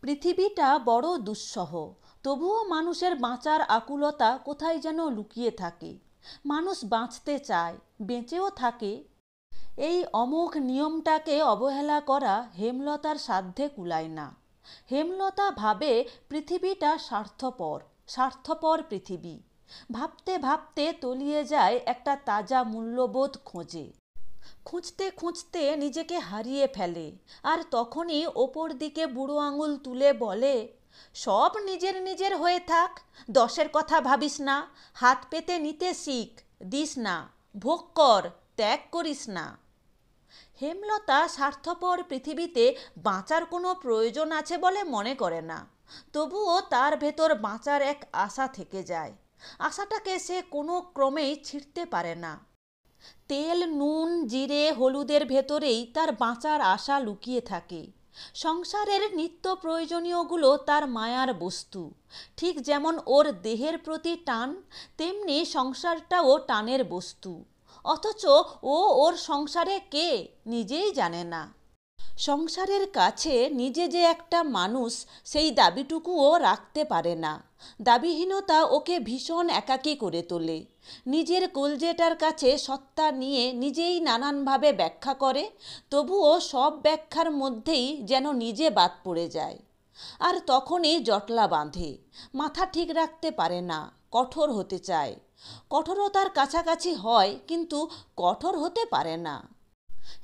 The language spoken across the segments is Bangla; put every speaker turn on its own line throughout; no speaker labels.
পৃথিবীটা বড় দুঃসহ, তবুও মানুষের বাঁচার আকুলতা কোথায় যেন লুকিয়ে থাকে। মানুষ বাঁচতে চায়, বেঁচেও থাকে। এই অমোঘ নিয়মটাকে অবহেলা করা হেমলতার সাধ্যে কুলায় না। হেমলতা ভাবে পৃথিবীটা স্বার্থপর, স্বার্থপর পৃথিবী। ভাবতে ভাবতে তলিয়ে যায় একটা তাজা মূল্যবোধ খোঁজে। খুঁজতে খুঁজতে নিজেকে হারিয়ে ফেলে, আর তখনই ওপর দিকে বুড়ো আঙুল তুলে বলে, সব নিজের নিজের হয়ে থাক, দশের কথা ভাবিস না, হাত পেতে নিতে শিখ, দিস না, ভোগ কর, ত্যাগ করিস না। হেমলতা স্বার্থপর পৃথিবীতে বাঁচার কোনো প্রয়োজন আছে বলে মনে করে না। তবুও তার ভেতর বাঁচার এক আশা থেকে যায়। আশাটাকে সে কোনো ক্রমেই ছিঁড়তে পারে না। তেল, নুন, জিরে, হলুদের ভেতরেই তার বাঁচার আশা লুকিয়ে থাকে। সংসারের নিত্য প্রয়োজনীয়গুলো তার মায়ার বস্তু। ঠিক যেমন ওর দেহের প্রতি টান, তেমনি সংসারটাও টানের বস্তু। অথচ ও ওর সংসারে কে নিজেই জানে না। সংসারের কাছে নিজে যে একটা মানুষ, সেই দাবিটুকুও রাখতে পারে না। দাবিহীনতা ওকে ভীষণ একাকী করে তোলে। নিজের কলজেটার কাছে সত্তা নিয়ে নিজেই নানানভাবে ব্যাখ্যা করে, তবুও সব ব্যাখ্যার মধ্যেই যেন নিজে বাদ পড়ে যায়। আর তখনই জটলা বাঁধে। মাথা ঠিক রাখতে পারে না, কঠোর হতে চায়। কঠোরতার কাছাকাছি হয়, কিন্তু কঠোর হতে পারে না।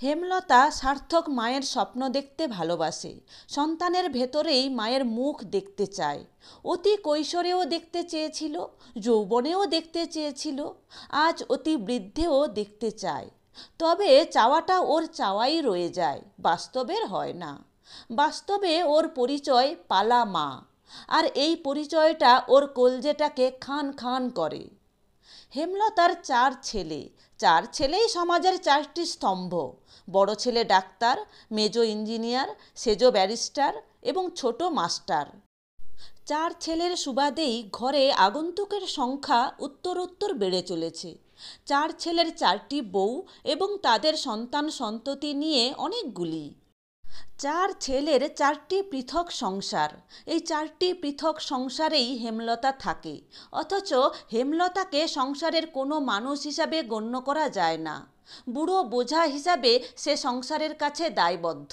হেমলতা সার্থক মায়ের স্বপ্ন দেখতে ভালোবাসে। সন্তানের ভেতরেই মায়ের মুখ দেখতে চায়। অতি কৈশোরেও দেখতে চেয়েছিল, যৌবনেও দেখতে চেয়েছিল, আজ অতি বৃদ্ধেও দেখতে চায়। তবে চাওয়াটা ওর চাওয়াই রয়ে যায়, বাস্তবের হয় না। বাস্তবে ওর পরিচয় পালা মা, আর এই পরিচয়টা ওর কলজেটাকে খান খান করে। হেমলতার 4 ছেলে। 4 ছেলেই সমাজের 4টি স্তম্ভ। বড় ছেলে ডাক্তার, মেজো ইঞ্জিনিয়ার, সেজো ব্যারিস্টার এবং ছোট মাস্টার। 4 ছেলের সুবাদেই ঘরে আগন্তুকের সংখ্যা উত্তরোত্তর বেড়ে চলেছে। 4 ছেলের 4টি বউ এবং তাদের সন্তান সন্ততি নিয়ে অনেকগুলি। 4 ছেলের 4টি পৃথক সংসার। এই 4টি পৃথক সংসারেই হেমলতা থাকে, অথচ হেমলতাকে সংসারের কোনো মানুষ হিসাবে গণ্য করা যায় না। বুড়ো বোঝা হিসাবে সে সংসারের কাছে দায়বদ্ধ।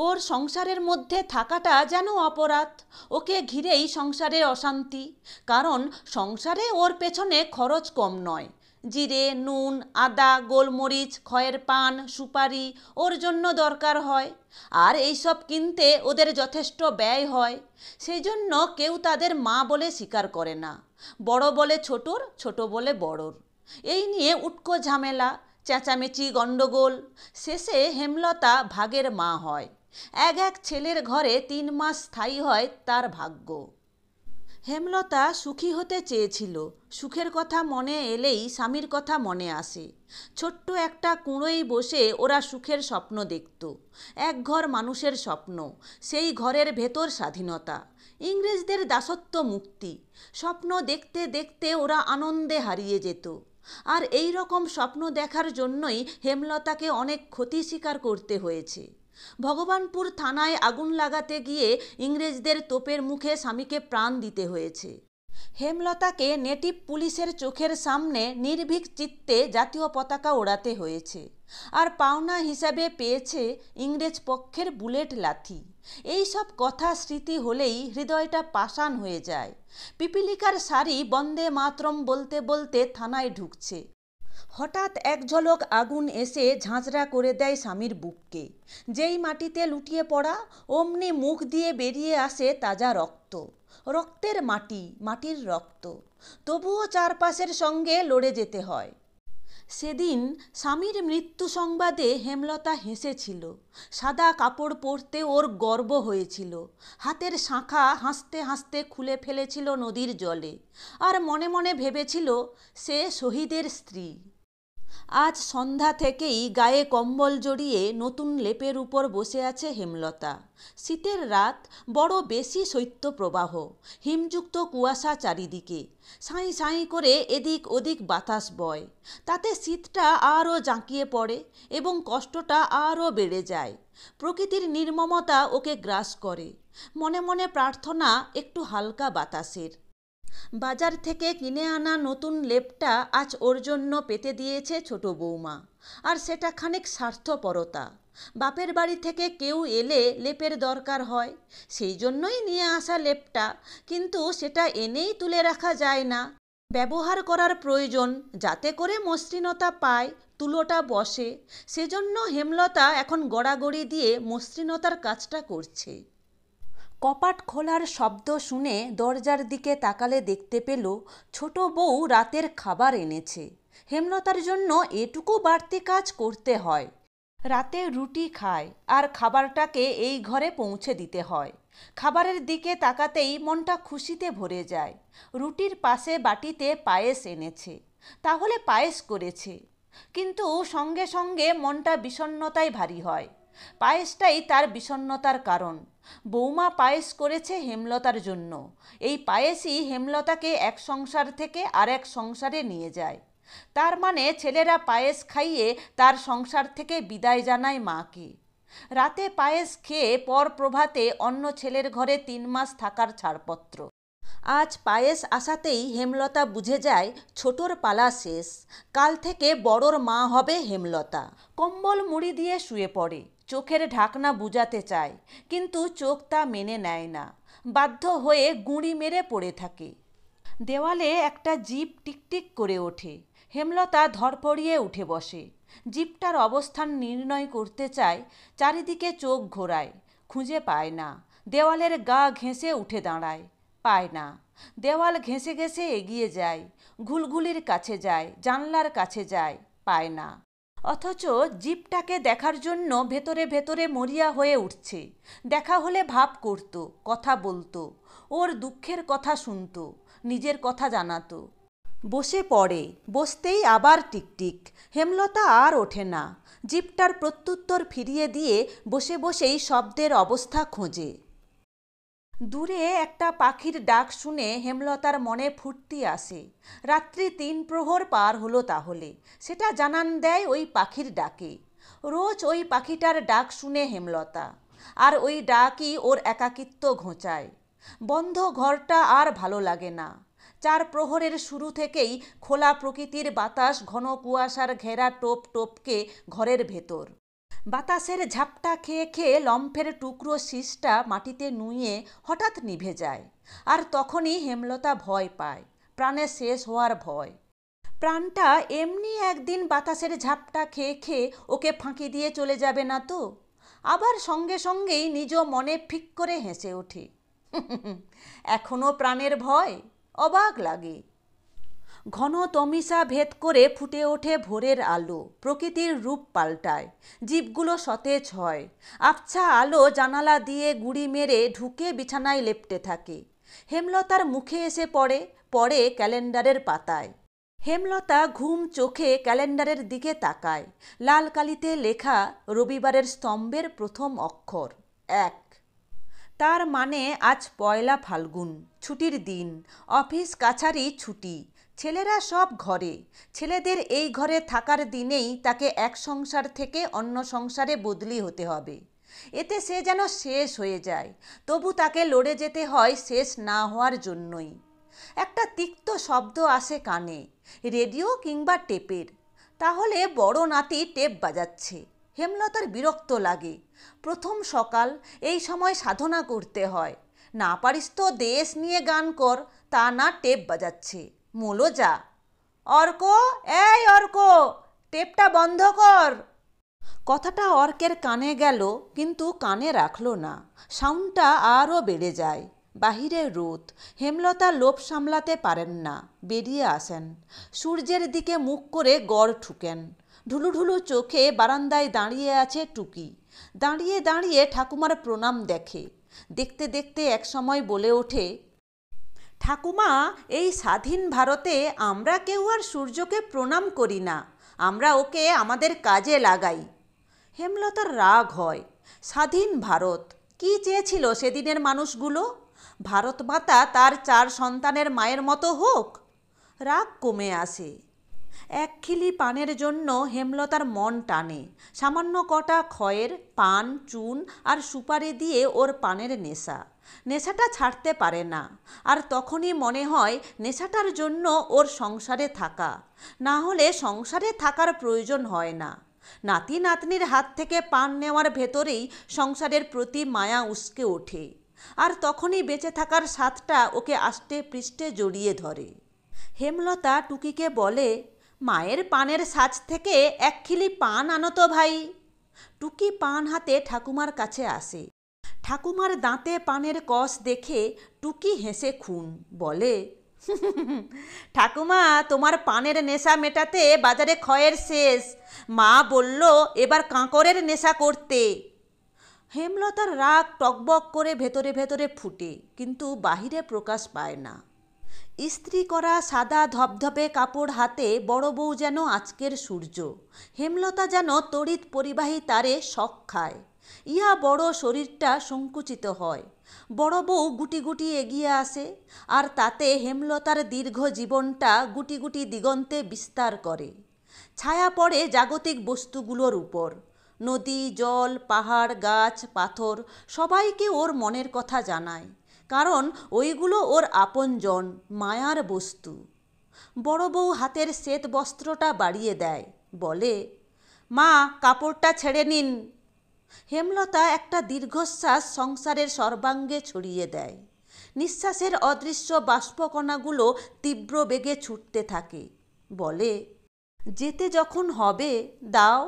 ওর সংসারের মধ্যে থাকাটা যেন অপরাধ। ওকে ঘিরেই সংসারের অশান্তি, কারণ সংসারে ওর পেছনে খরচ কম নয়। জিরে, নুন, আদা, গোলমরিচ, খয়ের পান, সুপারি ওর জন্য দরকার হয়, আর এইসব কিনতে ওদের যথেষ্ট ব্যয় হয়। সেই জন্য কেউ তাদের মা বলে স্বীকার করে না। বড় বলে ছোটর, ছোট বলে বড়র। এই নিয়ে উটকো ঝামেলা, চেঁচামেচি, গণ্ডগোল। শেষে হেমলতা ভাগের মা হয়। এক ছেলের ঘরে 3 মাস স্থায়ী হয় তার ভাগ্য। হেমলতা সুখী হতে চেয়েছিল। সুখের কথা মনে এলেই স্বামীর কথা মনে আসে। ছোট্ট একটা কুঁড়োয় বসে ওরা সুখের স্বপ্ন দেখত। এক ঘর মানুষের স্বপ্ন, সেই ঘরের ভেতর স্বাধীনতা, ইংরেজদের দাসত্ব মুক্তি। স্বপ্ন দেখতে দেখতে ওরা আনন্দে হারিয়ে যেত। আর এই রকম স্বপ্ন দেখার জন্যই হেমলতাকে অনেক ক্ষতি স্বীকার করতে হয়েছে। ভগবানপুর থানায় আগুন লাগাতে গিয়ে ইংরেজদের তোপের মুখে স্বামীকে প্রাণ দিতে হয়েছে। হেমলতাকে নেটিভ পুলিশের চোখের সামনে নির্ভীক চিত্তে জাতীয় পতাকা ওড়াতে হয়েছে। আর পাওনা হিসাবে পেয়েছে ইংরেজ পক্ষের বুলেট লাথি। এই সব কথা স্মৃতি হলেই হৃদয়টা পাষাণ হয়ে যায়। পিপিলিকার শাড়ি বন্দে মাতরম বলতে বলতে থানায় ঢুকছে। হঠাৎ এক ঝলক আগুন এসে ঝাঁঝরা করে দেয় স্বামীর বুককে। যেই মাটিতে লুটিয়ে পড়া, অমনি মুখ দিয়ে বেরিয়ে আসে তাজা রক্ত। রক্তের মাটি, মাটির রক্ত। তবুও চারপাশের সঙ্গে লড়ে যেতে হয়। সেদিন স্বামীর মৃত্যু সংবাদে হেমলতা হেসেছিল। সাদা কাপড় পরতে ওর গর্ব হয়েছিল। হাতের শাঁখা হাসতে হাসতে খুলে ফেলেছিল নদীর জলে। আর মনে মনে ভেবেছিল সে শহীদের স্ত্রী। আজ সন্ধ্যা থেকেই গায়ে কম্বল জড়িয়ে নতুন লেপের উপর বসে আছে হেমলতা। শীতের রাত, বড় বেশি শৈত্যপ্রবাহ, হিমযুক্ত কুয়াশা চারিদিকে, সাঁই সাঁই করে এদিক ওদিক বাতাস বয়। তাতে শীতটা আরও জাঁকিয়ে পড়ে এবং কষ্টটা আরও বেড়ে যায়। প্রকৃতির নির্মমতা ওকে গ্রাস করে। মনে মনে প্রার্থনা একটু হালকা বাতাসের। বাজার থেকে কিনে আনা নতুন লেপটা আজ ওর জন্য পেতে দিয়েছে ছোট বৌমা। আর সেটা খানিক স্বার্থপরতা। বাপের বাড়ি থেকে কেউ এলে লেপের দরকার হয়, সেই জন্যই নিয়ে আসা লেপটা। কিন্তু সেটা এনেই তুলে রাখা যায় না, ব্যবহার করার প্রয়োজন, যাতে করে মসৃণতা পায়, তুলোটা বসে। সেজন্য হেমলতা এখন গড়াগড়ি দিয়ে মসৃণতার কাজটা করছে। কপাট খোলার শব্দ শুনে দরজার দিকে তাকালে দেখতে পেল ছোট বউ রাতের খাবার এনেছে। হেমলতার জন্য এটুকু বাড়তি কাজ করতে হয়। রাতে রুটি খায় আর খাবারটাকে এই ঘরে পৌঁছে দিতে হয়। খাবারের দিকে তাকাতেই মনটা খুশিতে ভরে যায়। রুটির পাশে বাটিতে পায়েস এনেছে, তাহলে পায়েস করেছে। কিন্তু সঙ্গে সঙ্গে মনটা বিষণ্ণতায় ভারী হয়। পায়েসটাই তার বিষণ্ণতার কারণ। বৌমা পায়েস করেছে হেমলতার জন্য। এই পায়েসই হেমলতাকে এক সংসার থেকে আরেক সংসারে নিয়ে যায়। তার মানে ছেলেরা পায়েস খাইয়ে তার সংসার থেকে বিদায় জানায় মাকে। রাতে পায়েস খেয়ে পর প্রভাতে অন্য ছেলের ঘরে 3 মাস থাকার ছাড়পত্র। আজ পায়েস আসাতেই হেমলতা বুঝে যায় ছোটর পালা শেষ। কাল থেকে বড়র মা হবে হেমলতা। কম্বল মুড়ি দিয়ে শুয়ে পড়ে, চোখের ঢাকনা বুজাতে চায়, কিন্তু চোখ তা মেনে নেয় না। বাধ্য হয়ে গুঁড়ি মেরে পড়ে থাকে। দেওয়ালে একটা জিভ টিকটিক করে ওঠে। হেমলতা ধরপড়িয়ে উঠে বসে। জিভটার অবস্থান নির্ণয় করতে চায়, চারিদিকে চোখ ঘোরায়, খুঁজে পায় না। দেওয়ালের গা ঘেঁষে উঠে দাঁড়ায়, পায় না। দেওয়াল ঘেঁষে ঘেঁষে এগিয়ে যায়, ঘুলঘুলির কাছে যায়, জানলার কাছে যায়, পায় না। অথচ জিভটাকে দেখার জন্য ভেতরে ভেতরে মরিয়া হয়ে উঠছে। দেখা হলে ভাব করত, কথা বলতো, ওর দুঃখের কথা শুনতো, নিজের কথা জানাতো। বসে পড়ে, বসতেই আবার টিকটিক। হেমলতা আর ওঠে না। জিভটার প্রত্যুত্তর ফিরিয়ে দিয়ে বসে বসেই শব্দের অবস্থা খোঁজে। দূরে একটা পাখির ডাক শুনে হেমলতার মনে ফুর্তি আসে। রাত্রি 3 প্রহর পার হলো তাহলে, সেটা জানান দেয় ওই পাখির ডাকে। রোজ ওই পাখিটার ডাক শুনে হেমলতা, আর ওই ডাকই ওর একাকিত্ব ঘোচায়। বন্ধ ঘরটা আর ভালো লাগে না। 4 প্রহরের শুরু থেকেই খোলা প্রকৃতির বাতাস ঘন কুয়াশার ঘেরা টোপ টোপকে ঘরের ভেতর। বাতাসের ঝাপটা খেয়ে খেয়ে লম্ফের টুকরো শীষটা মাটিতে নুয়ে হঠাৎ নিভে যায়। আর তখনই হেমলতা ভয় পায়, প্রাণে শেষ হওয়ার ভয়। প্রাণটা এমনি একদিন বাতাসের ঝাপটা খেয়ে খেয়ে ওকে ফাঁকি দিয়ে চলে যাবে না তো? আবার সঙ্গে সঙ্গেই নিজ মনে ফিক করে হেসে ওঠে। এখনো প্রাণের ভয়? অবাক লাগে। ঘন তমিসা ভেদ করে ফুটে ওঠে ভোরের আলো, প্রকৃতির রূপ পাল্টায়, জীবগুলো সতেজ হয়। আবছা আলো জানালা দিয়ে গুড়ি মেরে ঢুকে বিছানায় লেপ্টে থাকে। হেমলতার মুখে এসে পড়ে, পড়ে ক্যালেন্ডারের পাতায়। হেমলতা ঘুম চোখে ক্যালেন্ডারের দিকে তাকায়। লাল কালিতে লেখা রবিবারের স্তম্ভের প্রথম অক্ষর 1। তার মানে আজ 1 ফাল্গুন, ছুটির দিন, অফিস কাছারি ছুটি, ছেলেরা সব ঘরে। ছেলেদের এই ঘরে থাকার দিনেই তাকে এক সংসার থেকে অন্য সংসারে বদলি হতে হবে। এতে সে যেন শেষ হয়ে যায়, তবু তাকে লড়ে যেতে হয় শেষ না হওয়ার জন্যই। একটা তিক্ত শব্দ আসে কানে, রেডিও কিংবা টেপের। তাহলে বড় নাতি টেপ বাজাচ্ছে। হেমলতার বিরক্ত লাগে। প্রথম সকাল, এই সময় সাধনা করতে হয়। না পারিস তো দেশ নিয়ে গান কর, তা না টেপ বাজাচ্ছে। মোলো যা। অর্ক, এই অর্ক, টেপটা বন্ধ কর। কথাটা অর্কের কানে গেল, কিন্তু কানে রাখলো না। সাউন্ডটা আরও বেড়ে যায়। বাহিরে রোদ। হেমলতা লোভ সামলাতে পারেন না, বেরিয়ে আসেন। সূর্যের দিকে মুখ করে গড় ঠুকেন। ঢুলু ঢুলু চোখে বারান্দায় দাঁড়িয়ে আছে টুকি। দাঁড়িয়ে দাঁড়িয়ে ঠাকুমার প্রণাম দেখে। দেখতে দেখতে একসময় বলে ওঠে, ঠাকুমা, এই স্বাধীন ভারতে আমরা কেউ আর সূর্যকে প্রণাম করি না। আমরা ওকে আমাদের কাজে লাগাই। হেমলতার রাগ হয়। স্বাধীন ভারত কি চেয়েছিল সেদিনের মানুষগুলো? ভারত মাতা তার 4 সন্তানের মায়ের মতো হোক। রাগ কমে আসে। এক খিলি পানের জন্য হেমলতার মন টানে। সামান্য কটা খয়ের পান, চুন আর সুপারি দিয়ে ওর পানের নেশা। নেশাটা ছাড়তে পারে না। আর তখনই মনে হয় নেশাটার জন্য ওর সংসারে থাকা, না হলে সংসারে থাকার প্রয়োজন হয় না। নাতি নাতনির হাত থেকে পান নেওয়ার ভেতরেই সংসারের প্রতি মায়া উস্কে ওঠে। আর তখনই বেঁচে থাকার স্বাদটা ওকে আষ্টে পৃষ্ঠে জড়িয়ে ধরে। হেমলতা টুকিকে বলে, মায়ের পানের সাজ থেকে 1 খিলি পান আনো তো ভাই। টুকি পান হাতে ঠাকুমার কাছে আসে। ঠাকুমার দাঁতে পানের কষ দেখে টুকি হেসে খুন, বলে, ঠাকুমা, তোমার পানের নেশা মেটাতে বাজারে খয়ের শেষ। মা বলল এবার কাঁকরের নেশা করতে। হেমলতার রাগ টকবক করে ভেতরে ভেতরে ফুটে, কিন্তু বাহিরে প্রকাশ পায় না। ইস্ত্রি করা সাদা ধপধপে কাপড় হাতে বড় বউ যেন আজকের সূর্য। হেমলতা যেন তড়িৎ পরিবাহী তারে শক খায়। ইহা বড় শরীরটা সংকুচিত হয়। বড় বউ গুটি গুটি এগিয়ে আসে, আর তাতে হেমলতার দীর্ঘ জীবনটা গুটি গুটি দিগন্তে বিস্তার করে। ছায়া পড়ে জাগতিক বস্তুগুলোর উপর। নদী, জল, পাহাড়, গাছ, পাথর সবাইকে ওর মনের কথা জানায়, কারণ ওইগুলো ওর আপনজন, মায়ার বস্তু। বড় বউ হাতের শ্বেত বস্ত্রটা বাড়িয়ে দেয়, বলে, মা, কাপড়টা ছেড়ে নিন। হেমলতা একটা দীর্ঘশ্বাস সংসারের সর্বাঙ্গে ছড়িয়ে দেয়। নিঃশ্বাসের অদৃশ্য বাষ্পকণাগুলো তীব্র বেগে ছুটতে থাকে। বলে, যেতে যখন হবে দাও।